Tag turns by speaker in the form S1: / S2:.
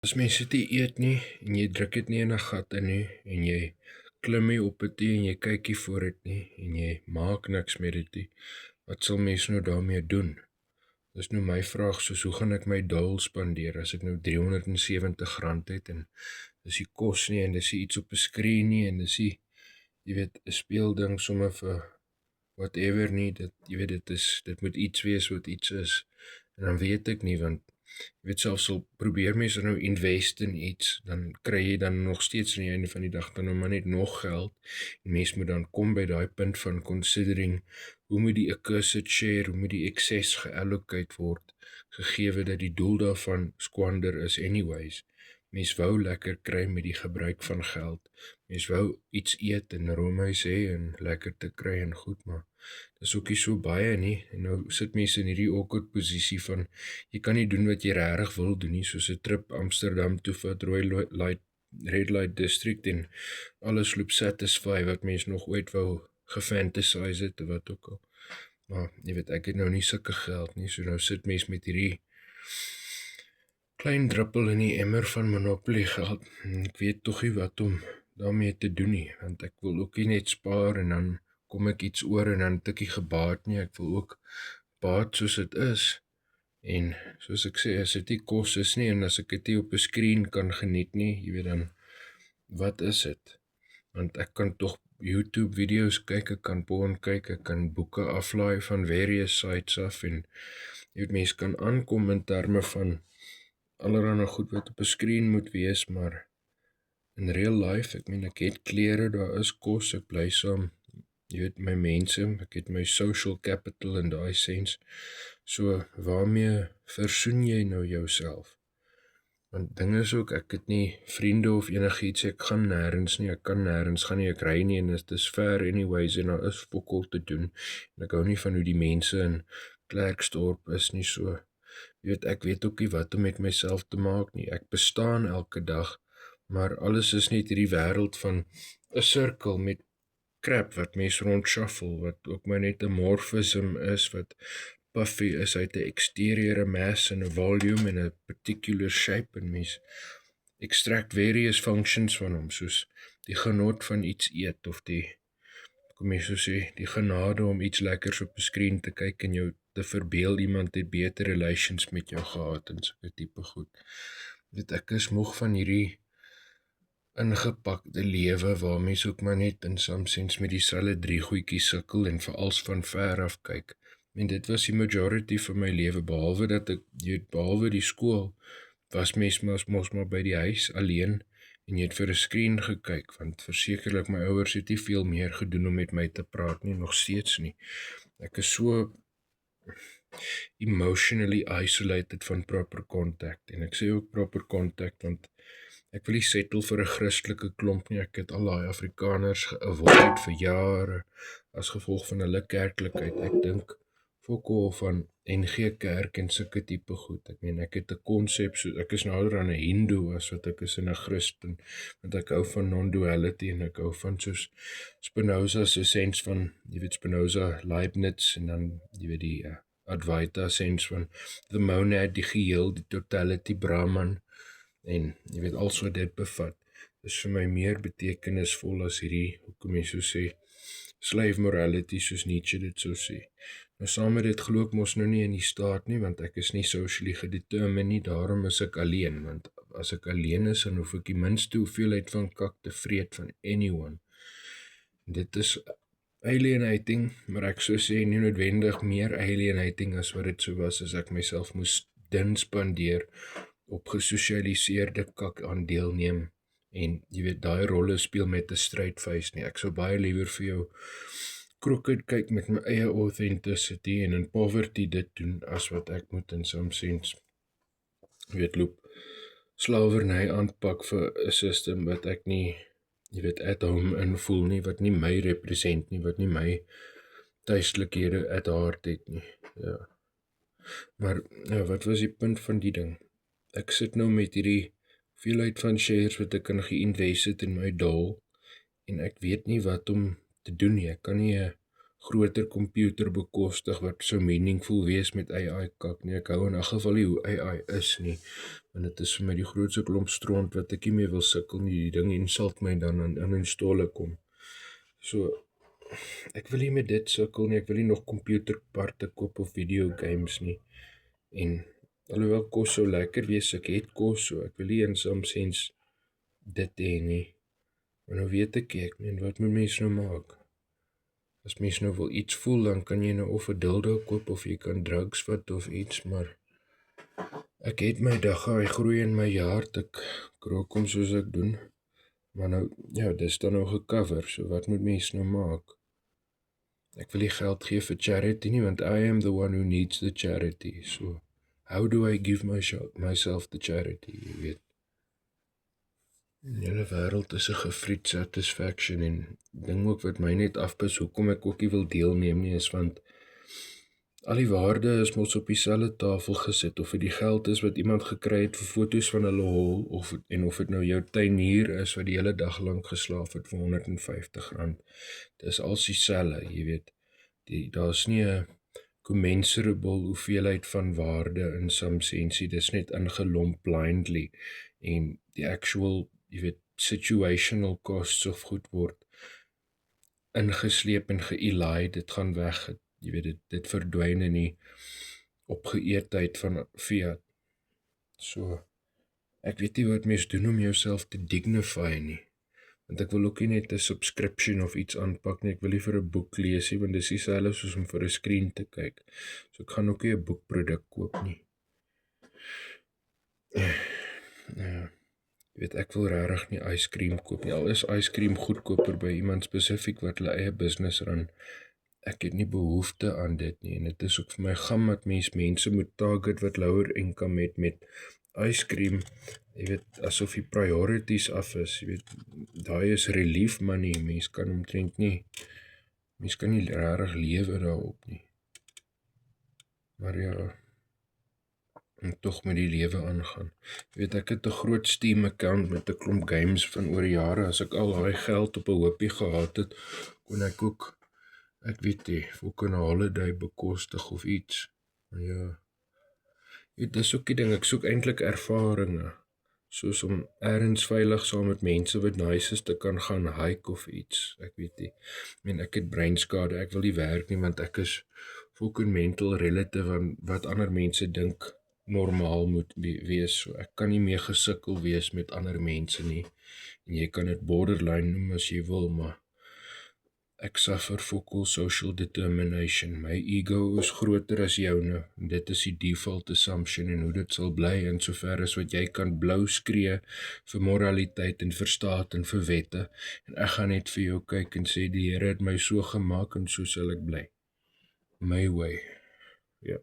S1: As mens dit nie eet nie, en jy druk dit nie in 'n gat in nie, en jy klim nie op dit nie, en jy kyk nie voor dit nie, en jy maak niks met dit nie, wat sal mens nou daarmee doen? Dis nou my vraag, soos hoe gaan ek my dol spandeer, as ek nou R370 het, en dis nie kos nie, en dis nie iets op 'n skerm nie, en dis nie, jy weet, 'n speelding sommer vir whatever nie, dit moet iets wees wat iets is, en dan weet ek nie, want jy weet selfs al probeer mense nou invest in iets, dan kry jy dan nog steeds aan die einde van die dag dan nou maar net nog geld, en mens moet dan kom by daai punt van considering, hoe moet die accursed share, hoe moet die excess geallocate word, gegeewe dat die doel daarvan squander is anyways. Mens wou lekker kry met die gebruik van geld, mens wou iets eet en roomhuis hê en lekker te kry en goed, maar dis ook nie so baie nie, en nou sit mense in hierdie awkward posisie van, jy kan nie doen wat jy regtig wil doen nie, soos 'n trip Amsterdam toe vir Red Light District, en alles loop satisfy wat mens nog ooit wou gefantasize het, of wat ook al. Maar jy weet, ek het nou nie sulke geld nie, so nou sit mens met hierdie klein druppel in die emmer van Monopoly geld, en ek weet tog nie wat om daarmee te doen nie, want ek wil ook nie net spaar, en dan kom ek iets oor, en dan het ek nie gebaat nie, ek wil ook baat soos dit is, en soos ek sê, as dit nie kos is nie, en as ek dit nie op 'n skerm kan geniet nie, jy weet dan, wat is dit? Want ek kan tog YouTube video's kyk, ek kan porn kyk, ek kan boeke aflaai van various sites af, en jy weet, mens kan aankom in terme van allerhande goed wat op 'n skerm moet wees, maar in real life, ek meen, ek het klere, daar is kos, ek bly saam, jy weet, my mense, ek het my social capital in daai sens, so waarmee versoen jy nou jouself? Want ding is ook, ek het nie vriende of enigiets, ek gaan nêrens nie, ek kan nêrens gaan nie, ek ry nie, en dit is ver anyways, en daar is fokol te doen, en ek hou nie van hoe die mense in Klerksdorp is nie, so, jy weet, ek weet ook nie wat om met myself te maak nie, ek bestaan elke dag, maar alles is net hierdie wêreld van 'n sirkel met crap wat mens rond shuffle, wat ook maar net 'n morphism is, wat puffy is uit 'n exterior, 'n mass en 'n volume en 'n particular shape, en mens extract various functions van hom, soos die genot van iets eet, of die, kom jy so sê, die genade om iets lekkers op 'n skerm te kyk en jou te verbeel iemand het beter relations met jou gehad, en sulke tipe goed. Weet, ek is moeg van hierdie ingepakte lewe, waar mens ook maar net in some sense met dieselfde 3 goedjies sukkel, en veral van ver af kyk. En dit was die majority van my lewe, behalwe dat ek, jy weet, behalwe die skool, was mens mos maar by die huis alleen, en jy het vir 'n skerm gekyk, want versekerlik my ouers het nie veel meer gedoen om met my te praat nie, nog steeds nie. Ek is so emotionally isolated van proper contact, en ek sê ook proper contact, want ek wil nie settle vir 'n Christelike klomp nie, ek het al daai Afrikaners ge-avoid vir jare, as gevolg van hulle kerklikheid, ek dink fokol van NG Kerk en sulke tipe goed, ek meen, ek het 'n konsep, so ek is nader aan 'n Hindu as wat ek is in 'n Christen, want ek hou van non-duality, en ek hou van soos Spinoza se sens van, jy weet, Spinoza, Leibniz, en dan, jy weet, die Advaita sens van the monad, die geheel, die totality, Brahman, en jy weet, als wat dit bevat, is vir my meer betekenisvol as hierdie, hoe kom jy so sê, slave morality, soos Nietzsche dit so sê. Nou saam met dit glo ek mos nou nie in die staat nie, want ek is nie socially gedetermined nie, daarom is ek alleen, want as ek alleen is, dan hoef ek die minste hoeveelheid van kak te vreet van anyone. En dit is alienating, maar ek sou sê nie noodwendig meer alienating as wat dit so was, as ek myself moes dun spandeer op gesosialiseerde kak aan deelneem, en jy weet, daai rolle speel met 'n straight face nie, ek sou baie liewer vir jou crooked kyk met my eie authenticity, en in poverty dit doen, as wat ek moet in some sense, jy weet, loop slawerny aanpak vir 'n system wat ek nie, jy weet, at home invoel nie, wat nie my represent nie, wat nie my tuislikhede at heart het nie, ja. Maar, ja, wat was die punt van die ding? Ek sit nou met hierdie hoeveelheid van shares wat ek kan geïnvest het in my dol, en ek weet nie wat om te doen nie, ek kan nie 'n groter komputer bekostig wat so meaningful wees met AI kak nie. Ek hou in 'n geval nie hoe AI is nie, want dit is vir my die grootste klomp stront wat ek nie meer wil sukkel nie. Die ding insult my dan aan installe kom. So, ek wil nie met dit sukkel nie, ek wil nie nog computerparte koop of video games nie. En alhoewel kos so lekker wees, ek het kos so, ek wil nie in some sense dit hê nie. Maar nou weet ek meen, wat moet mens nou maak? As mens nou wil iets voel, dan kan jy nou of 'n dildo koop of jy kan drugs vat of iets, maar ek het my dagga, hy groei in my hart, ek krook hom soos ek doen. Maar nou, ja, dis dan nou gecover, so wat moet mens nou maak? Ek wil nie geld gee vir charity nie, want I am the one who needs the charity, so how do I give myself the charity, jy weet? Die hele wêreld is 'n gefried satisfaction en ding ook wat my net afpis, hoekom ek ook nie wil deelneem nie, is want al die waarde is mos op dieselfde tafel gesit, of dit die geld is wat iemand gekry het vir foto's van hulle hol, of dit nou jou tuinier is wat die hele dag lank geslaap het vir R150. Dis als dieselfde, jy weet. Daar's nie 'n commensurable hoeveelheid van waarde in some sense, dis net ingelomp blindly, en die actual, jy weet, situational costs of goed word ingesleep en geëlaai, dit gaan weg, jy weet, dit verdwyn in die opgeëetheid van fiat. So, ek weet nie wat mens doen om jouself te dignify nie, want ek wil ook nie net 'n subscription of iets aanpak nie, ek wil nie vir 'n boek lees nie, want dis dieselfde soos om vir 'n skreen te kyk, so ek gaan ook nie 'n boekproduk koop nie. Ja, jy weet, ek wil regtig nie ice cream koop nie, al is ice cream goedkoper by iemand spesifiek wat hulle eie business run. Ek het nie behoefte aan dit nie, en dit is ook vir my gam dat mense moet target wat lower income het met ice cream, jy weet, asof die priorities af is, jy weet, daai is relief money, mens kan nie regtig lewe daarop nie. Maar ja, en tog met die lewe aangaan. Jy weet, ek het 'n groot Steam account met 'n klomp games van oor jare, as ek al daai geld op 'n hoopie gehad het, kon ek ook, ek weet nie, ook 'n holiday bekostig of iets. Maar ja, dis ook die ding, ek soek eintlik ervarings, soos om ergens veilig saam met mense wat nice is te kan gaan hike of iets, ek weet nie. Ek het breinskade, ek wil nie werk nie, want ek is fucking mental relative aan wat ander mense dink normaal moet wees, so ek kan nie meer gesukkel wees met ander mense nie, en jy kan dit borderline noem as jy wil, maar ek suffer full social determination, my ego is groter as joune, en dit is die default assumption, en hoe dit sal bly, in sover as wat jy kan blou skree vir moraliteit en vir staat en vir wette, en ek gaan net vir jou kyk en sê, die Here het my so gemaak, en so sal ek bly. My way, ja.